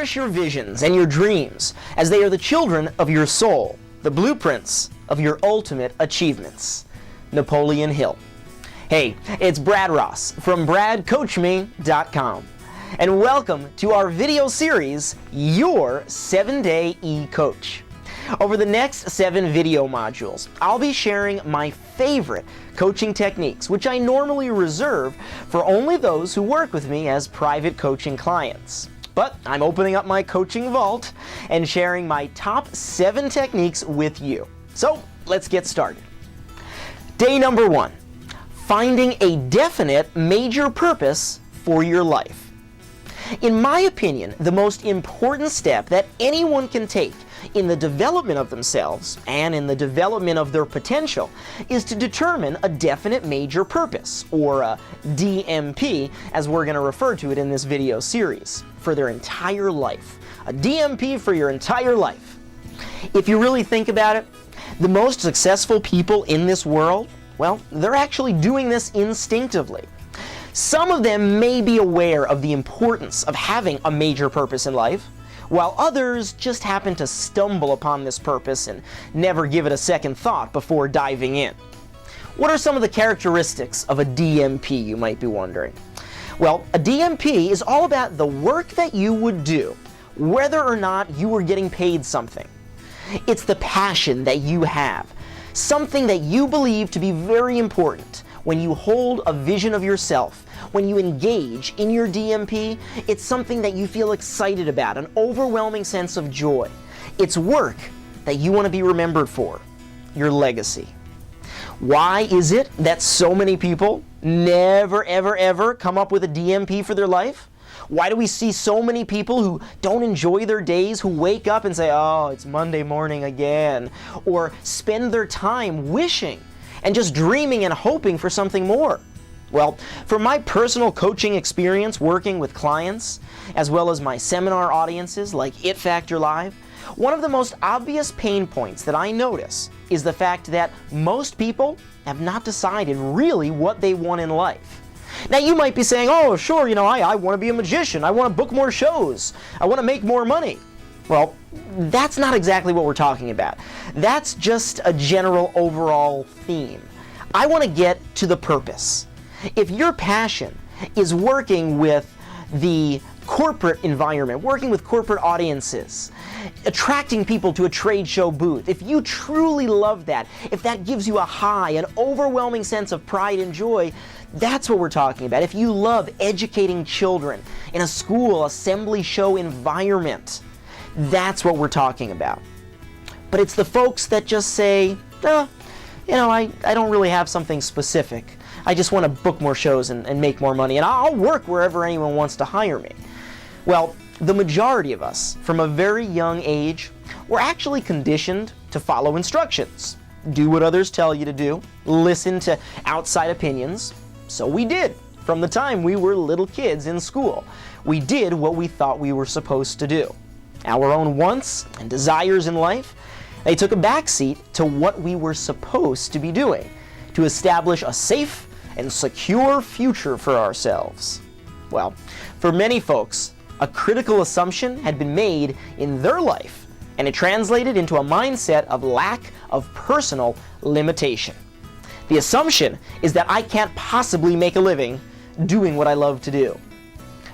cherish your visions and your dreams, as they are the children of your soul, the blueprints of your ultimate achievements. Napoleon Hill. Hey, it's Brad Ross from BradCoachMe.com, and welcome to our video series, Your 7-Day eCoach. Over the next 7 video modules, I'll be sharing my favorite coaching techniques, which I normally reserve for only those who work with me as private coaching clients. But I'm opening up my coaching vault and sharing my top 7 techniques with you. So let's get started. Day number 1. Finding a definite major purpose for your life. In my opinion, the most important step that anyone can take in the development of themselves and in the development of their potential is to determine a definite major purpose, or a DMP, as we're going to refer to it in this video series, for their entire life. A DMP for your entire life. If you really think about it, the most successful people in this world, well, they're actually doing this instinctively. Some of them may be aware of the importance of having a major purpose in life, while others just happen to stumble upon this purpose and never give it a second thought before diving in. What are some of the characteristics of a DMP, you might be wondering? Well, a DMP is all about the work that you would do, whether or not you were getting paid something. It's the passion that you have, something that you believe to be very important. When you hold a vision of yourself, when you engage in your DMP, it's something that you feel excited about, an overwhelming sense of joy. It's work that you want to be remembered for, your legacy. Why is it that so many people never, ever, ever come up with a DMP for their life? Why do we see so many people who don't enjoy their days, who wake up and say, oh, it's Monday morning again, or spend their time wishing and just dreaming and hoping for something more? Well, from my personal coaching experience working with clients, as well as my seminar audiences like It Factor Live, one of the most obvious pain points that I notice is the fact that most people have not decided really what they want in life. Now you might be saying, oh sure, I want to be a magician, I want to book more shows, I want to make more money. Well, that's not exactly what we're talking about. That's just a general overall theme. I want to get to the purpose. If your passion is working with the corporate environment, working with corporate audiences, attracting people to a trade show booth, if you truly love that, if that gives you a high, an overwhelming sense of pride and joy, that's what we're talking about. If you love educating children in a school assembly show environment, that's what we're talking about. But it's the folks that just say, I don't really have something specific. I just want to book more shows and make more money, and I'll work wherever anyone wants to hire me. Well, the majority of us, from a very young age, we're actually conditioned to follow instructions. Do what others tell you to do, listen to outside opinions. So we did. From the time we were little kids in school, we did what we thought we were supposed to do. Our own wants and desires in life, they took a backseat to what we were supposed to be doing to establish a safe and secure future for ourselves. Well, for many folks, a critical assumption had been made in their life, and it translated into a mindset of lack of personal limitation. The assumption is that I can't possibly make a living doing what I love to do.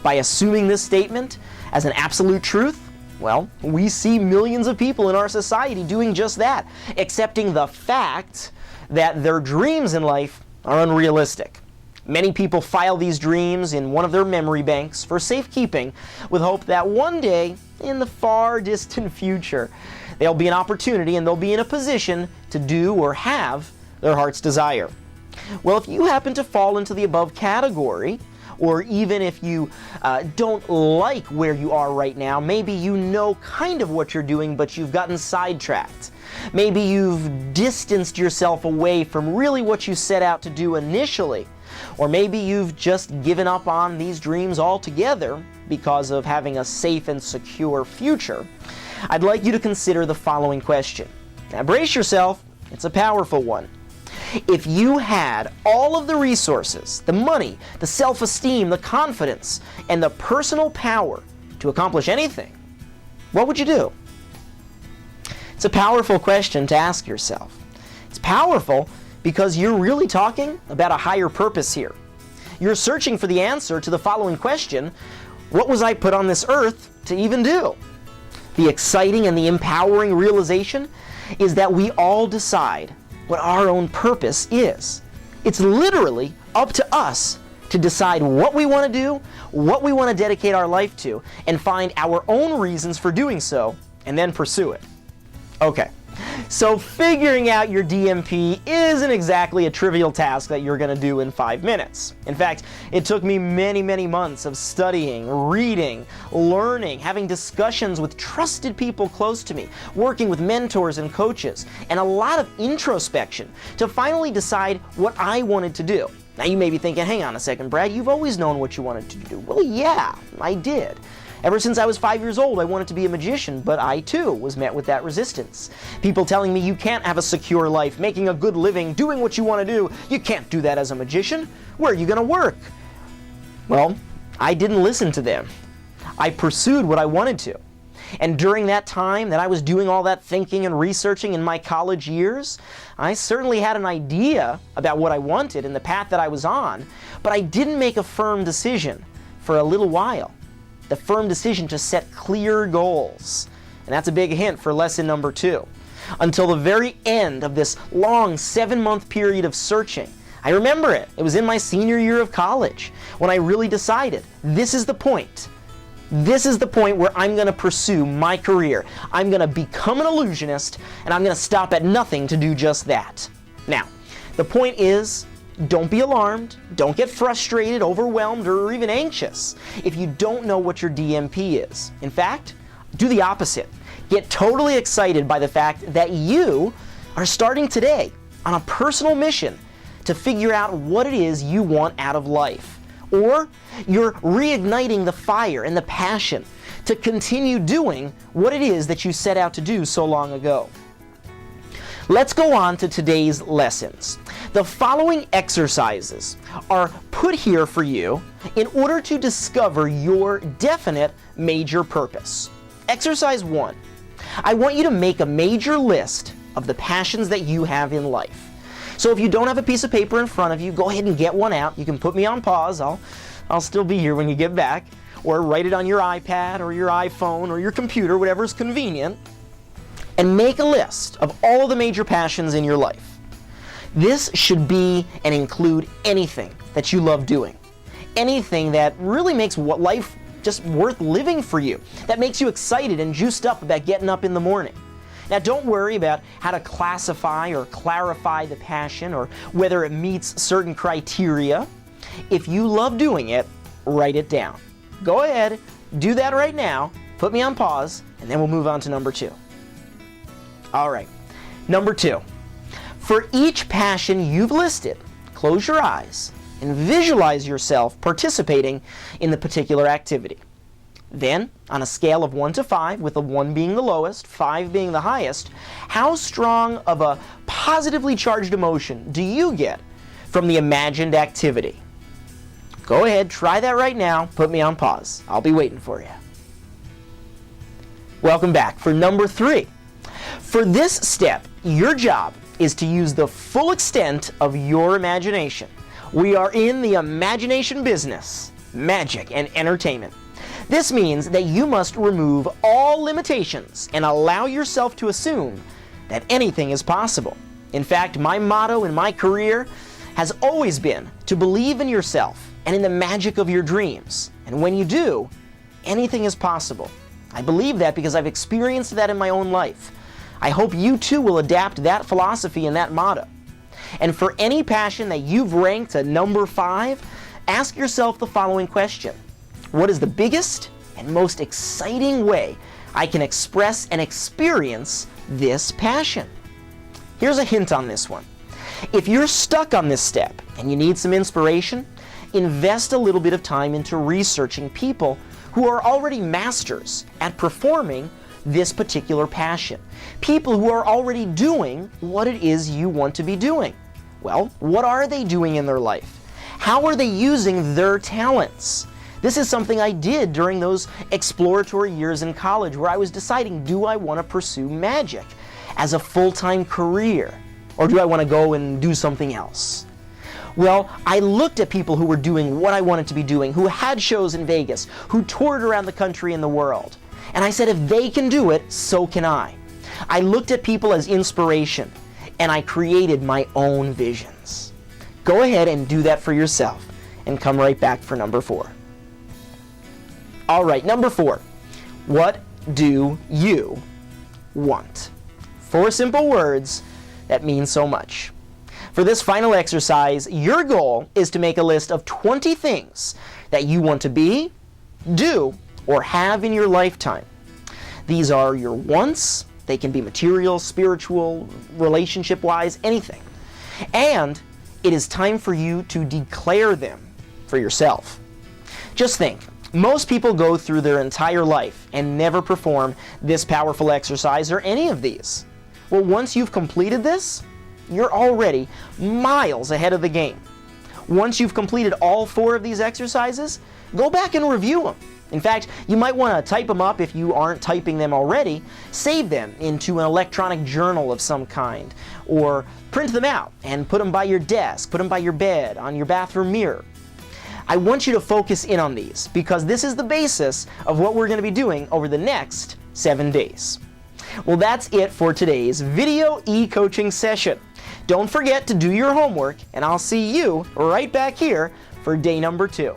By assuming this statement as an absolute truth, well, we see millions of people in our society doing just that, accepting the fact that their dreams in life are unrealistic. Many people file these dreams in one of their memory banks for safekeeping, with hope that one day, in the far distant future, there'll be an opportunity and they'll be in a position to do or have their heart's desire. Well, if you happen to fall into the above category, or even if you don't like where you are right now, maybe you know kind of what you're doing, but you've gotten sidetracked. Maybe you've distanced yourself away from really what you set out to do initially. Or maybe you've just given up on these dreams altogether because of having a safe and secure future. I'd like you to consider the following question. Now brace yourself, it's a powerful one. If you had all of the resources, the money, the self-esteem, the confidence, and the personal power to accomplish anything, what would you do? It's a powerful question to ask yourself. It's powerful because you're really talking about a higher purpose here. You're searching for the answer to the following question: what was I put on this earth to even do? The exciting and the empowering realization is that we all decide what our own purpose is. It's literally up to us to decide what we want to do, what we want to dedicate our life to, and find our own reasons for doing so, and then pursue it. Okay, so figuring out your DMP isn't exactly a trivial task that you're going to do in 5 minutes. In fact, it took me many, many months of studying, reading, learning, having discussions with trusted people close to me, working with mentors and coaches, and a lot of introspection to finally decide what I wanted to do. Now you may be thinking, hang on a second, Brad, you've always known what you wanted to do. Well, yeah, I did. Ever since I was 5 years old, I wanted to be a magician, but I too was met with that resistance. People telling me you can't have a secure life, making a good living, doing what you want to do. You can't do that as a magician. Where are you going to work? Well, I didn't listen to them. I pursued what I wanted to. And during that time that I was doing all that thinking and researching in my college years, I certainly had an idea about what I wanted and the path that I was on, but I didn't make a firm decision for a little while. The firm decision to set clear goals. And that's a big hint for lesson number 2. Until the very end of this long 7-month period of searching, I remember it. It was in my senior year of college when I really decided this is the point. This is the point where I'm going to pursue my career. I'm going to become an illusionist, and I'm going to stop at nothing to do just that. Now, the point is, don't be alarmed, don't get frustrated, overwhelmed, or even anxious if you don't know what your DMP is. In fact, do the opposite. Get totally excited by the fact that you are starting today on a personal mission to figure out what it is you want out of life. Or you're reigniting the fire and the passion to continue doing what it is that you set out to do so long ago. Let's go on to today's lessons. The following exercises are put here for you in order to discover your definite major purpose. Exercise 1. I want you to make a major list of the passions that you have in life. So if you don't have a piece of paper in front of you, go ahead and get one out. You can put me on pause. I'll still be here when you get back. Or write it on your iPad or your iPhone or your computer, whatever's convenient. And make a list of all of the major passions in your life. This should be and include anything that you love doing. Anything that really makes life just worth living for you. That makes you excited and juiced up about getting up in the morning. Now don't worry about how to classify or clarify the passion or whether it meets certain criteria. If you love doing it, write it down. Go ahead, do that right now, put me on pause, and then we'll move on to number 2. All right, number 2. For each passion you've listed, close your eyes and visualize yourself participating in the particular activity. Then, on a scale of 1 to 5, with a 1 being the lowest, 5 being the highest, how strong of a positively charged emotion do you get from the imagined activity? Go ahead, try that right now, put me on pause. I'll be waiting for you. Welcome back for number 3. For this step, your job is to use the full extent of your imagination. We are in the imagination business, magic and entertainment. This means that you must remove all limitations and allow yourself to assume that anything is possible. In fact, my motto in my career has always been to believe in yourself and in the magic of your dreams. And when you do, anything is possible. I believe that because I've experienced that in my own life. I hope you too will adapt that philosophy and that motto. And for any passion that you've ranked at number 5, ask yourself the following question. What is the biggest and most exciting way I can express and experience this passion? Here's a hint on this one. If you're stuck on this step and you need some inspiration, invest a little bit of time into researching people who are already masters at performing this particular passion. People who are already doing what it is you want to be doing. Well, what are they doing in their life? How are they using their talents? This is something I did during those exploratory years in college where I was deciding, do I want to pursue magic as a full-time career, or do I want to go and do something else? Well, I looked at people who were doing what I wanted to be doing, who had shows in Vegas, who toured around the country and the world. And I said, if they can do it, so can I. I looked at people as inspiration, and I created my own visions. Go ahead and do that for yourself, and come right back for number 4. All right, number 4. What do you want? 4 simple words that mean so much. For this final exercise, your goal is to make a list of 20 things that you want to be, do, or have in your lifetime. These are your wants. They can be material, spiritual, relationship-wise, anything. And it is time for you to declare them for yourself. Just think, most people go through their entire life and never perform this powerful exercise or any of these. Well, once you've completed this, you're already miles ahead of the game. Once you've completed all 4 of these exercises, go back and review them. In fact, you might want to type them up if you aren't typing them already, save them into an electronic journal of some kind, or print them out and put them by your desk, put them by your bed, on your bathroom mirror. I want you to focus in on these because this is the basis of what we're going to be doing over the next 7 days. Well, that's it for today's video e-coaching session. Don't forget to do your homework, and I'll see you right back here for day number 2,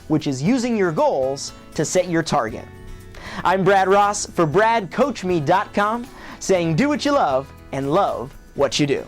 which is using your goals to set your target. I'm Brad Ross for BradCoachMe.com, saying do what you love and love what you do.